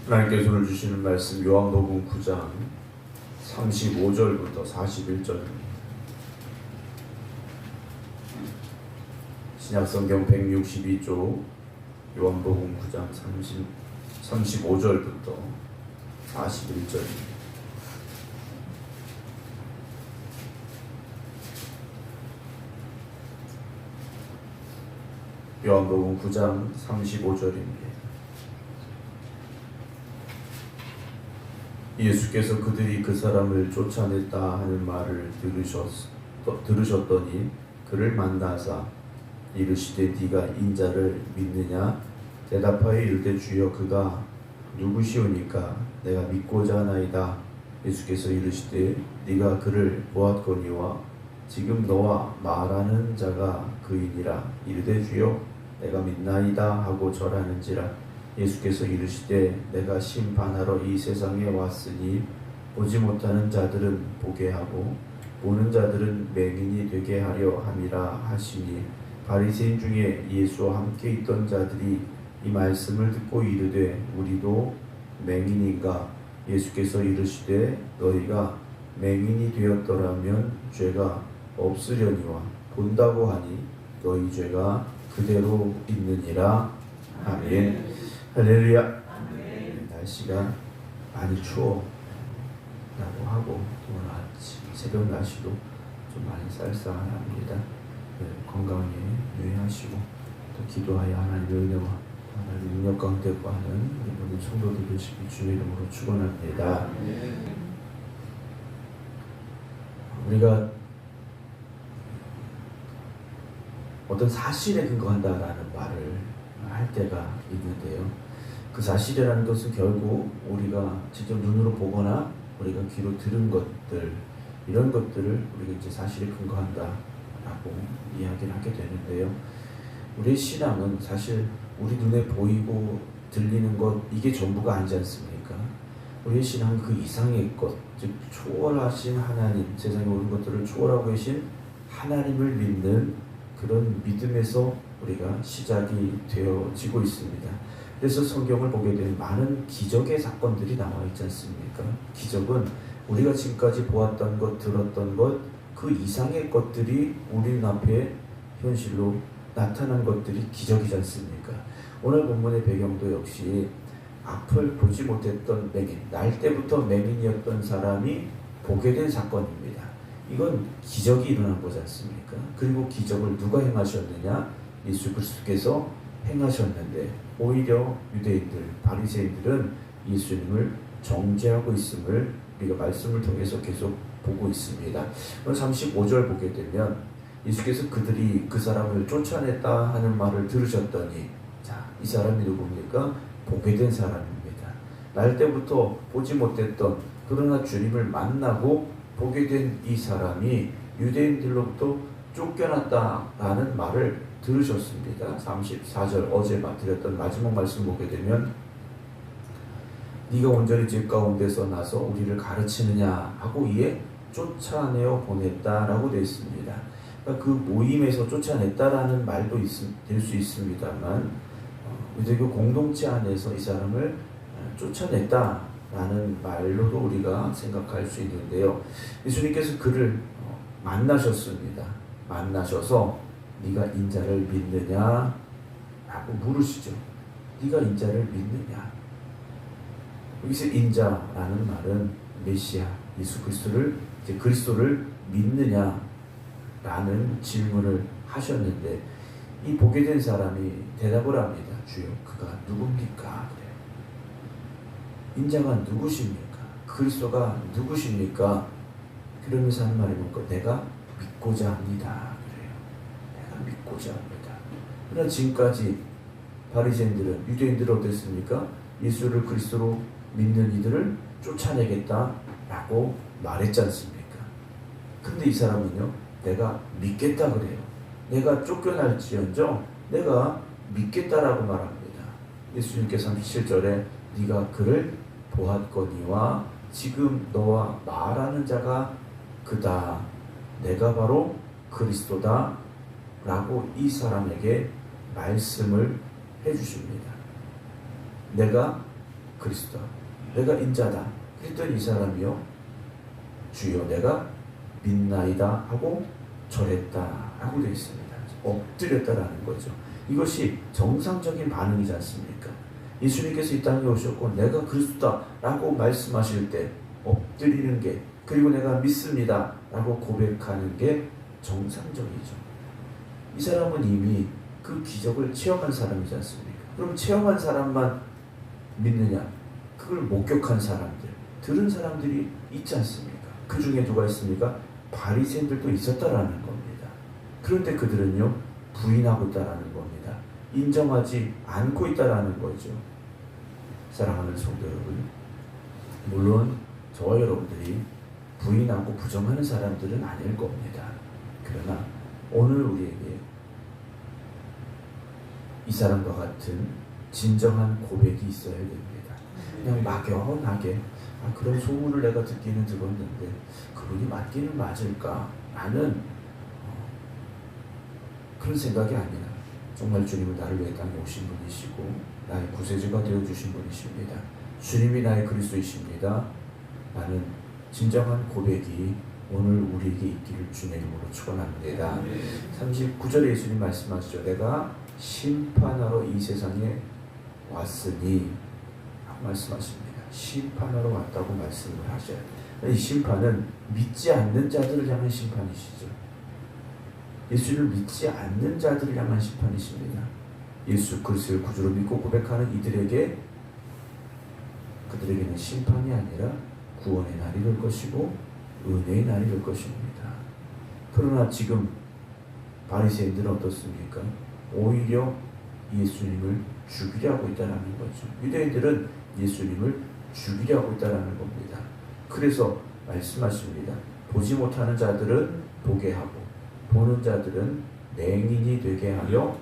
하나님께서 오늘 주시는 말씀 요한복음 9장 35절부터 41절입니다. 신약성경 162쪽 요한복음 9장 35절부터 41절입니다. 요한복음 9장 35절입니다. 예수께서 그들이 그 사람을 쫓아냈다 하는 말을 들으셨더니 그를 만나사 이르시되 네가 인자를 믿느냐? 대답하여 이르되 주여 그가 누구시오니까 내가 믿고자 하나이다. 예수께서 이르시되 네가 그를 보았거니와 지금 너와 말하는 자가 그이니라. 이르되 주여 내가 믿나이다 하고 절하는지라. 예수께서 이르시되 내가 심판하러 이 세상에 왔으니 보지 못하는 자들은 보게 하고 보는 자들은 맹인이 되게 하려 함이라 하시니 바리새인 중에 예수와 함께 있던 자들이 이 말씀을 듣고 이르되 우리도 맹인인가? 예수께서 이르시되 너희가 맹인이 되었더라면 죄가 없으려니와 본다고 하니 너희 죄가 그대로 있느니라. 아멘. 할렐루야. 날씨가 많이 추워 라고 하고 또 오늘 아침 새벽 날씨도 좀 많이 쌀쌀합니다. 건강에 유의하시고 또 기도하여 하나님의 은혜와 하나님의 능력 가운데 구하는 모든 성도들 되시기 주의 이름으로 축원합니다. 우리가 어떤 사실에 근거한다라는 말을 할 때가 있는데요. 그 사실이라는 것은 결국 우리가 직접 눈으로 보거나 우리가 귀로 들은 것들, 이런 것들을 우리가 이제 사실에 근거한다라고 이야기를 하게 되는데요. 우리의 신앙은 사실 우리 눈에 보이고 들리는 것, 이게 전부가 아니지 않습니까? 우리의 신앙은 그 이상의 것, 즉 초월하신 하나님, 세상의 모든 것들을 초월하고 계신 하나님을 믿는 그런 믿음에서 우리가 시작이 되어지고 있습니다. 그래서 성경을 보게 되면 많은 기적의 사건들이 나와 있지 않습니까? 기적은 우리가 지금까지 보았던 것, 들었던 것, 그 이상의 것들이 우리 눈앞에 현실로 나타난 것들이 기적이지 않습니까? 오늘 본문의 배경도 역시 앞을 보지 못했던 맹인, 날 때부터 맹인이었던 사람이 보게 된 사건입니다. 이건 기적이 일어난 거지 않습니까? 그리고 기적을 누가 행하셨느냐? 예수 그리스도께서 행하셨는데 오히려 유대인들, 바리새인들은 예수님을 정죄하고 있음을 우리가 말씀을 통해서 계속 보고 있습니다. 35절 보게 되면 예수께서 그들이 그 사람을 쫓아냈다 하는 말을 들으셨더니, 자, 이 사람이 누굽니까? 보게 된 사람입니다. 날 때부터 보지 못했던, 그러나 주님을 만나고 보게 된 이 사람이 유대인들로부터 쫓겨났다라는 말을 들으셨습니다. 34절 어제 드렸던 마지막 말씀 보게 되면 네가 온전히 집 가운데서 나서 우리를 가르치느냐 하고 이에 쫓아내어 보냈다라고 되어 있습니다. 그러니까 그 모임에서 쫓아냈다라는 말도 될 수 있습니다만 유대교 공동체 안에서 이 사람을 쫓아냈다라는 말로도 우리가 생각할 수 있는데요. 예수님께서 그를 만나셨습니다. 만나셔서 네가 인자를 믿느냐? 라고 물으시죠. 네가 인자를 믿느냐? 여기서 인자라는 말은 메시아, 예수 그리스도를 믿느냐? 라는 질문을 하셨는데 이 보게 된 사람이 대답을 합니다. 주여, 그가 누굽니까? 그래요. 인자가 누구십니까? 그리스도가 누구십니까? 그러면서 하는 말이 뭔가 내가 믿고자 합니다. 믿고자 합니다. 그러나 지금까지 바리새인들은, 유대인들은 어땠습니까? 예수를 그리스도로 믿는 이들을 쫓아내겠다라고 말했지 않습니까? 근데 이 사람은요, 내가 믿겠다 그래요. 내가 쫓겨날지언정 내가 믿겠다라고 말합니다. 예수님께서 37절에 네가 그를 보았거니와 지금 너와 말하는 자가 그다. 내가 바로 그리스도다 라고 이 사람에게 말씀을 해주십니다. 내가 그리스도다. 내가 인자다. 그랬더니 이 사람이요, 주여 내가 믿나이다 하고 절했다 라고 되어 있습니다. 엎드렸다라는 거죠. 이것이 정상적인 반응이지 않습니까? 예수님께서 이 땅에 오셨고 내가 그리스도다 라고 말씀하실 때 엎드리는 게, 그리고 내가 믿습니다 라고 고백하는 게 정상적이죠. 이 사람은 이미 그 기적을 체험한 사람이지 않습니까? 그럼 체험한 사람만 믿느냐? 그걸 목격한 사람들, 들은 사람들이 있지 않습니까? 그 중에 누가 있습니까? 바리새인들도 있었다라는 겁니다. 그런데 그들은요, 부인하고 있다라는 겁니다. 인정하지 않고 있다라는 거죠. 사랑하는 성도 여러분, 물론 저와 여러분들이 부인하고 부정하는 사람들은 아닐 겁니다. 그러나 오늘 우리에게 이 사람과 같은 진정한 고백이 있어야 됩니다. 그냥 막연하게 그런 소문을 내가 듣기는 들었는데 그분이 맞기는 맞을까? 라는 그런 생각이 아니라 정말 주님은 나를 위해 땅에 오신 분이시고 나의 구세주가 되어주신 분이십니다. 주님이 나의 그리스도이십니다. 라는 진정한 고백이 오늘 우리에게 있기를 주님의 이름으로 축원합니다. 39절에 예수님 말씀하시죠. 내가 심판하러 이 세상에 왔으니 라고 말씀하십니다. 심판하러 왔다고 말씀을 하셔요. 이 심판은 믿지 않는 자들을 향한 심판이시죠. 예수를 믿지 않는 자들을 향한 심판이십니다. 예수 그리스도를 구주로 믿고 고백하는 이들에게, 그들에게는 심판이 아니라 구원의 날이 될 것이고 은혜의 날이 될 것입니다. 그러나 지금 바리새인들은 어떻습니까? 오히려 예수님을 죽이려 하고 있다는 거죠. 유대인들은 예수님을 죽이려 하고 있다는 겁니다. 그래서 말씀하십니다. 보지 못하는 자들은 보게 하고 보는 자들은 맹인이 되게 하려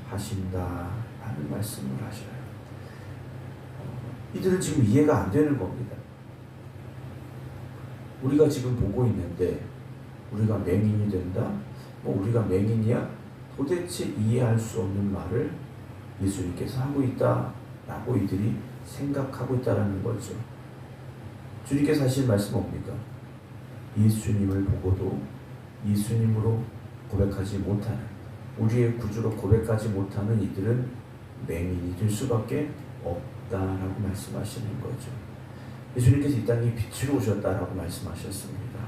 하신다 라는 말씀을 하셔요. 이들은 지금 이해가 안 되는 겁니다. 우리가 지금 보고 있는데 우리가 맹인이 된다? 우리가 맹인이야? 도대체 이해할 수 없는 말을 예수님께서 하고 있다 라고 이들이 생각하고 있다는 거죠. 주님께서 하신 말씀 뭡니까? 예수님을 보고도 예수님으로 고백하지 못하는, 우리의 구주로 고백하지 못하는 이들은 맹인이 될 수밖에 없다라고 말씀하시는 거죠. 예수님께서 이 땅에 빛으로 오셨다라고 말씀하셨습니다.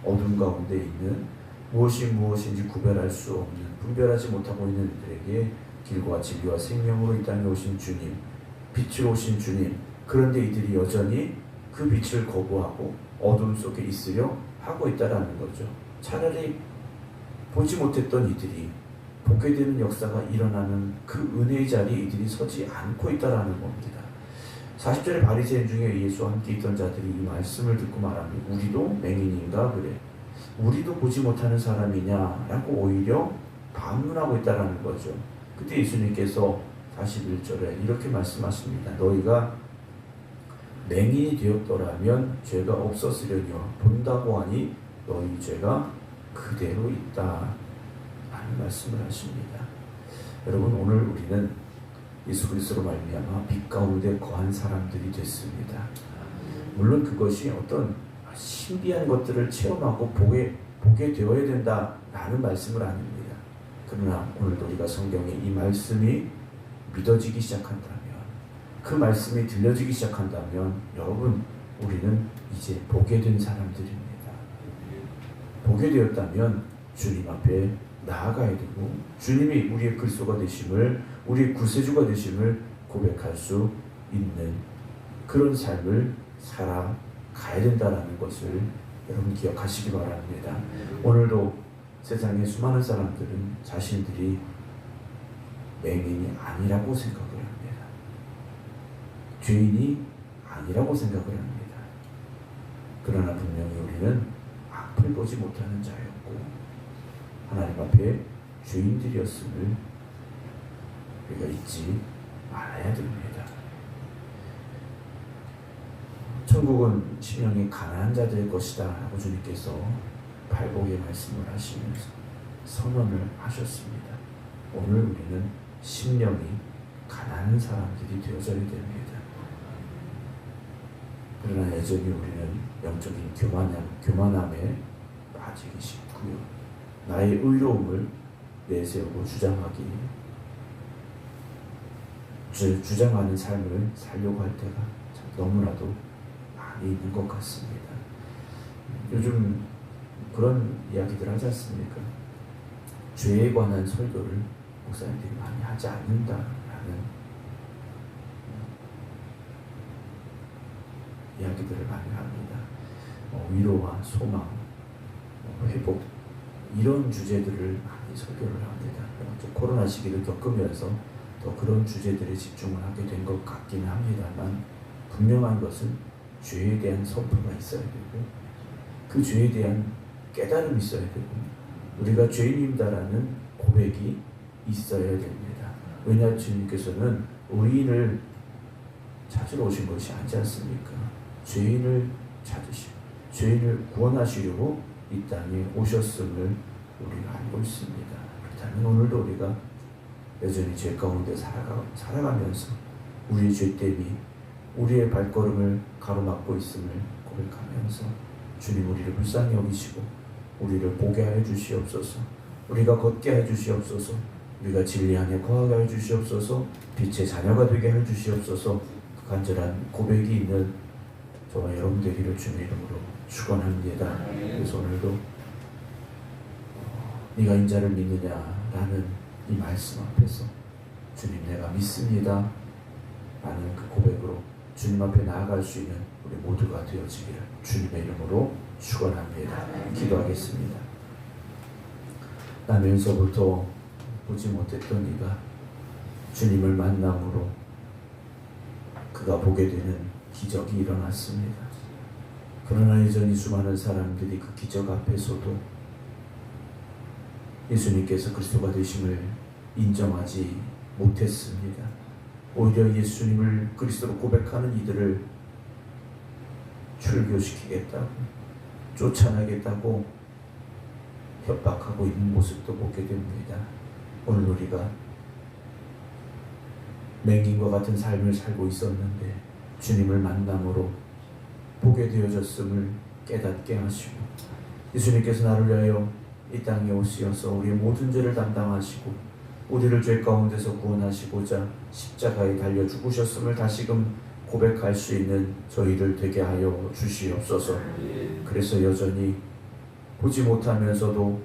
어둠 가운데 있는 무엇이 무엇인지 구별할 수 없는, 분별하지 못하고 있는 이들에게 길과 진리와 생명으로 이 땅에 오신 주님, 빛으로 오신 주님. 그런데 이들이 여전히 그 빛을 거부하고 어둠 속에 있으려 하고 있다라는 거죠. 차라리 보지 못했던 이들이 보게 되는 역사가 일어나는 그 은혜의 자리에 이들이 서지 않고 있다라는 겁니다. 40절의 바리새인 중에 예수와 함께 있던 자들이 이 말씀을 듣고 말합니다. 우리도 맹인인가 그래? 우리도 보지 못하는 사람이냐? 라고 오히려 반문하고 있다라는 거죠. 그때 예수님께서 41절에 이렇게 말씀하십니다. 너희가 맹인이 되었더라면 죄가 없었으려니와 본다고 하니 너희 죄가 그대로 있다 라는 말씀을 하십니다. 여러분, 오늘 우리는 예수 그리스도로 말미암아 빛 가운데 거한 사람들이 됐습니다. 물론 그것이 어떤 신비한 것들을 체험하고 보게 되어야 된다라는 말씀은 아닙니다. 그러나 오늘도 우리가 성경에 이 말씀이 믿어지기 시작한다면, 그 말씀이 들려지기 시작한다면 여러분, 우리는 이제 보게 된 사람들입니다. 보게 되었다면 주님 앞에 나아가야 되고 주님이 우리의 그리스도가 되심을, 우리의 구세주가 되심을 고백할 수 있는 그런 삶을 살아가야 된다는 것을 여러분 기억하시기 바랍니다. 오늘도 세상의 수많은 사람들은 자신들이 맹인이 아니라고 생각을 합니다. 죄인이 아니라고 생각을 합니다. 그러나 분명히 우리는 앞을 보지 못하는 자였고 하나님 앞에 죄인들이었음을 우리가 잊지 말아야 됩니다. 천국은 심령이 가난한 자들의 것이다 라고 주님께서 발복의 말씀을 하시면서 선언을 하셨습니다. 오늘 우리는 심령이 가난한 사람들이 되어져야 됩니다. 그러나 여전히 우리는 영적인 교만함에 빠지기 쉽고요. 나의 의로움을 내세우고 주장하는 삶을 살려고 할 때가 참 너무나도 많이 있는 것 같습니다. 요즘 그런 이야기들 하지 않습니까? 죄에 관한 설교를 목사님들이 많이 하지 않는다라는 이야기들을 많이 합니다. 위로와 소망, 회복 이런 주제들을 많이 설교를 합니다. 코로나 시기를 겪으면서 더 그런 주제들에 집중을 하게 된 것 같긴 합니다만 분명한 것은 죄에 대한 선포가 있어야 되고 그 죄에 대한 깨달음이 있어야 되고 우리가 죄인입니다라는 고백이 있어야 됩니다. 왜냐 주님께서는 의인을 찾으러 오신 것이 아니지 않습니까? 죄인을 찾으시고 죄인을 구원하시려고 이 땅에 오셨음을 우리가 알고 있습니다. 그렇다면 오늘도 우리가 여전히 죄 가운데 살아가면서 우리의 죄됨이 우리의 발걸음을 가로막고 있음을 고백하면서 주님 우리를 불쌍히 여기시고 우리를 보게 하여 주시옵소서. 우리가 걷게 하여 주시옵소서. 우리가 진리 안에 거하게 하여 주시옵소서. 빛의 자녀가 되게 하여 주시옵소서. 간절한 고백이 있는 저와 여러분 되기를 주님의 이름으로 축원합니다. 그래서 오늘도 네가 인자를 믿느냐라는 이 말씀 앞에서 주님 내가 믿습니다 라는 그 고백으로 주님 앞에 나아갈 수 있는 우리 모두가 되어지기를 주님의 이름으로 축원합니다. 기도하겠습니다. 나면서부터 보지 못했던 네가 주님을 만남으로 그가 보게 되는 기적이 일어났습니다. 그러나 여전히 수많은 사람들이 그 기적 앞에서도 예수님께서 그리스도가 되심을 인정하지 못했습니다. 오히려 예수님을 그리스도로 고백하는 이들을 출교시키겠다고 쫓아내겠다고 협박하고 있는 모습도 보게 됩니다. 오늘 우리가 맹인과 같은 삶을 살고 있었는데 주님을 만남으로 보게 되어졌음을 깨닫게 하시고 예수님께서 나를 위하여 이 땅에 오시어서 우리의 모든 죄를 담당하시고 우리를 죄 가운데서 구원하시고자 십자가에 달려 죽으셨음을 다시금 고백할 수 있는 저희들 되게 하여 주시옵소서. 그래서 여전히 보지 못하면서도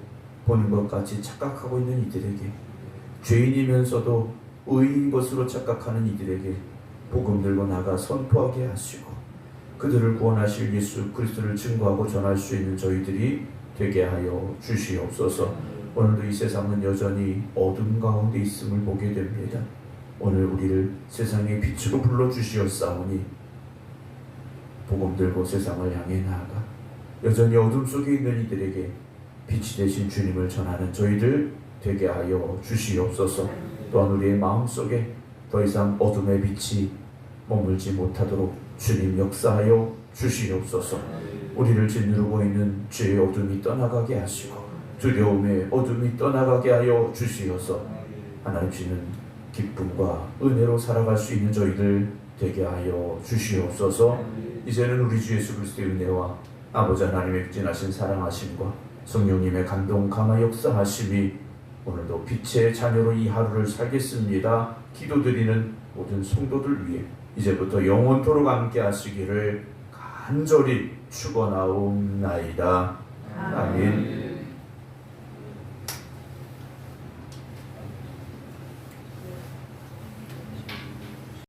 보는 것 같이 착각하고 있는 이들에게 죄인이면서도 의인 것으로 착각하는 이들에게 복음 들고 나가 선포하게 하시고 그들을 구원하실 예수 그리스도를 증거하고 전할 수 있는 저희들이 되게 하여 주시옵소서. 오늘도 이 세상은 여전히 어둠 가운데 있음을 보게 됩니다. 오늘 우리를 세상의 빛으로 불러주시었사오니 복음 들고 세상을 향해 나아가 여전히 어둠 속에 있는 이들에게 빛이 되신 주님을 전하는 저희들 되게 하여 주시옵소서. 또한 우리의 마음속에 더 이상 어둠의 빛이 머물지 못하도록 주님 역사하여 주시옵소서. 우리를 짓누르고 있는 죄의 어둠이 떠나가게 하시고 두려움의 어둠이 떠나가게 하여 주시어서 하나님 주시는 기쁨과 은혜로 살아갈 수 있는 저희들 되게 하여 주시옵소서. 이제는 우리 주 예수 그리스도의 은혜와 아버지 하나님의 극진하신 사랑하심과 성령님의 감동 감화 역사하심이 오늘도 빛의 자녀로 이 하루를 살겠습니다. 기도드리는 모든 성도들 위해 이제부터 영원토록 함께 하시기를 간절히 축원하옵나이다. 아멘.